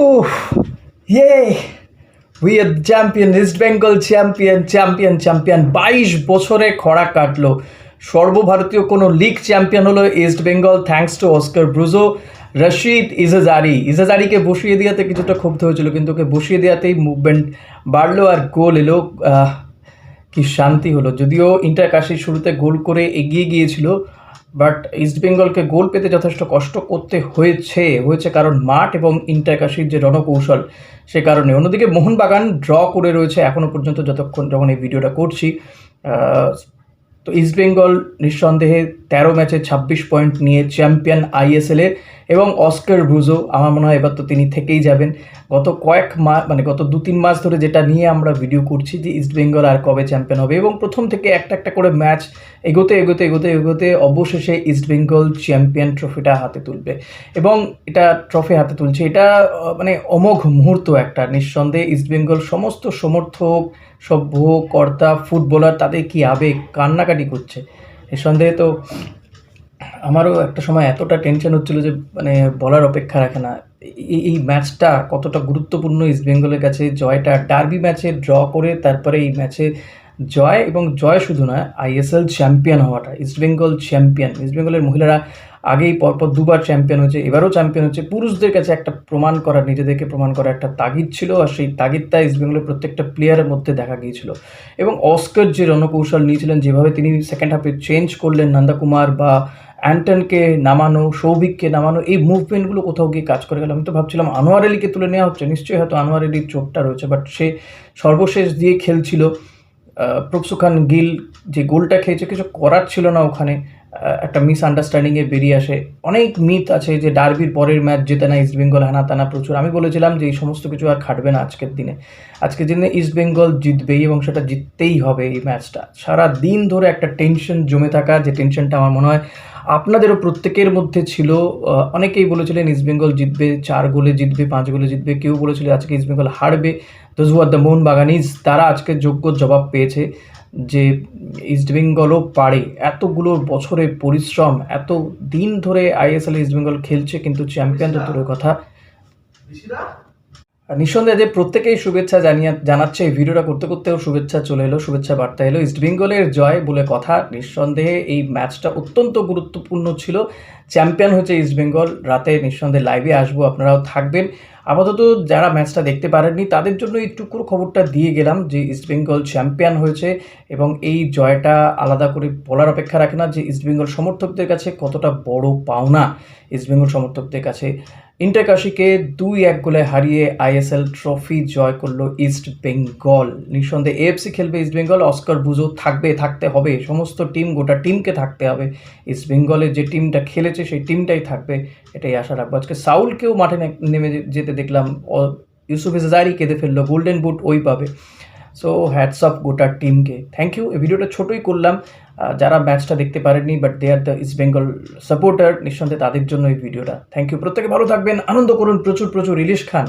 Oof, yay! We are champion, East Bengal champion 22 বছরে খরা কাটলো। সর্বভারতীয় কোনো লিগ চ্যাম্পিয়ন হলো East Bengal, thanks to Oscar Bruzon. Rashid ইজাজারিকে বসিয়ে দেওয়াতে কিছুটা ক্ষুব্ধ হয়েছিল, কিন্তু ওকে বসিয়ে দেওয়াতেই মুভমেন্ট বাড়লো আর গোল এলো। কি শান্তি হলো। যদিও ইন্টার কাশি শুরুতে গোল করে এগিয়ে গিয়েছিল, বাট ইস্ট বেঙ্গলকে গোল পেতে যথেষ্ট কষ্ট করতে হয়েছে কারণ মাঠ এবং ইন্টার কাশির যে রণকৌশল সে কারণে। অন্যদিকে মোহনবাগান ড্র করে রয়েছে এখনও পর্যন্ত, যখন এই ভিডিওটা করছি। তো ইস্ট বেঙ্গল নিঃসন্দেহে 13 ম্যাচে 26 পয়েন্ট নিয়ে চ্যাম্পিয়ন আইএসএলে, এবং অস্কার ব্রুজো আমার মনে হয় এবার তো তিনি থেকেই যাবেন। গত গত 2-3 মাস ধরে যেটা নিয়ে আমরা ভিডিও করছি যে ইস্ট বেঙ্গল আর কবে চ্যাম্পিয়ন হবে, এবং প্রথম থেকে একটা করে ম্যাচ এগোতে অবশেষে ইস্ট বেঙ্গল চ্যাম্পিয়ন ট্রফিটা হাতে তুলবে, এবং এটা ট্রফি হাতে তুলছে। এটা অমোঘ মুহূর্ত একটা। নিঃসন্দেহে ইস্ট বেঙ্গল সমস্ত সমর্থক, সভ্য কর্তা, ফুটবলার, তাদের কি আবেগ, কান্নাকাটি করছে নিঃসন্দেহে। তো আমারও একটা সময় এতটা টেনশন হচ্ছিল যে বলার অপেক্ষা রাখে না এই ম্যাচটা কতটা গুরুত্বপূর্ণ ইস্ট বেঙ্গলের কাছে। জয়টা, ডার্বি ম্যাচে ড্র করে তারপরে এই ম্যাচে জয়, এবং জয় শুধু নয়, আইএসএল চ্যাম্পিয়ন হওয়াটা। ইস্ট বেঙ্গলের মহিলারা আগেই পরপর 2বার চ্যাম্পিয়ন হয়েছে, এবারও চ্যাম্পিয়ন হচ্ছে। পুরুষদের কাছে একটা নিজেদেরকে প্রমাণ করার একটা তাগিদ ছিল, আর সেই তাগিদটা ইস্ট বেঙ্গলের প্রত্যেকটা প্লেয়ারের মধ্যে দেখা গিয়েছিল। এবং অস্কার যে রণকৌশল নিয়েছিলেন, যেভাবে তিনি সেকেন্ড হাফে চেঞ্জ করলেন, নন্দকুমার বা অ্যান্টনকে নামানো, সৌভিককে নামানো, এই মুভমেন্টগুলো কোথাও গিয়ে কাজ করে গেল। আমি তো ভাবছিলাম আনোয়ার আলীকে তুলে নেওয়া হচ্ছে, নিশ্চয়ই হয়তো আনোয়ার আলীর চোটটা রয়েছে, বাট সে সর্বশেষ দিয়ে খেলছিল। প্রকসুখান গিল যে গোলটা খেয়েছে, কিছু করার ছিল না ওখানে, একটা মিসআন্ডারস্ট্যান্ডিংয়ে বেরিয়ে আসে। অনেক মিথ আছে যে ডার্বির পরের ম্যাচ জেতে না ইস্ট বেঙ্গল, হানা টানা প্রচুর। আমি বলেছিলাম যে এই সমস্ত কিছু আর খাটবে না আজকের দিনে ইস্ট বেঙ্গল জিতবেই, এবং সেটা জিততেই হবে এই ম্যাচটা। সারা দিন ধরে একটা টেনশন জমে থাকা, যে টেনশনটা আমার মনে হয় আপনাদেরও প্রত্যেকের মধ্যে ছিল। অনেকেই বলেছিলেন ইস্ট বেঙ্গল জিতবে, 4 গোলে জিতবে, 5 গোলে জিতবে। কেউ বলেছিল আজকে ইস্ট বেঙ্গল হারবে। দোজ হু আর দ্য মোহনবাগানিজ, তারা আজকে যোগ্য জবাব পেয়েছে যে ইস্ট বেঙ্গলও পারে। এতগুলো বছরের পরিশ্রম, এত দিন ধরে আইএসএল ইস্ট বেঙ্গল খেলছে, কিন্তু চ্যাম্পিয়ন তো দূরের কথা। নিঃসন্দেহে যে প্রত্যেকেই শুভেচ্ছা জানাচ্ছে। এই ভিডিওটা করতেও শুভেচ্ছা চলে এলো, শুভেচ্ছা বার্তা এলো। ইস্ট বেঙ্গলের জয় বলে কথা। নিঃসন্দেহে এই ম্যাচটা অত্যন্ত গুরুত্বপূর্ণ ছিল। চ্যাম্পিয়ন হয়েছে ইস্ট বেঙ্গল। রাতে নিঃসন্দেহে লাইভে আসবো, আপনারাও থাকবেন। আপাতত যারা ম্যাচটা দেখতে পারেননি তাদের জন্য এই টুকুর খবরটা দিয়ে গেলাম যে ইস্ট বেঙ্গল চ্যাম্পিয়ন হয়েছে, এবং এই জয়টা আলাদা করে বলার অপেক্ষা রাখে না যে ইস্ট বেঙ্গল সমর্থকদের কাছে কতটা বড় পাওনা। ইস্ট বেঙ্গল সমর্থকদের কাছে ইন্টার কাশিকে 2-1 গোলে হারিয়ে আইএসএল ট্রফি জয় করলো ইস্ট বেঙ্গল। নিঃসন্দেহে এএফসি খেলবে ইস্ট বেঙ্গল। অস্কার ব্রুজো থাকতে হবে, সমস্ত গোটা টিমকে থাকতে হবে। ইস্ট বেঙ্গলের যে টিমটা খেলেছে সেই টিমটাই থাকবে, এটাই আশা রাখবো। আজকে সাউলকেও মাঠে নেমে যেতে দেখলাম, ইউসুফ ইজাজারি কেঁদে ফেললো, গোল্ডেন বুট ওই পাবে। সো হ্যাটস অফ গোটা টিমকে, থ্যাংক ইউ। এই ভিডিওটা ছোটোই করলাম, যারা ম্যাচটা দেখতে পারেননি but they are the East Bengal supporter, নিঃসন্দেহে তাদের জন্য এই ভিডিওটা। Thank you. প্রত্যেকে ভালো থাকবেন, আনন্দ করুন, প্রচুর ইলিশ খান।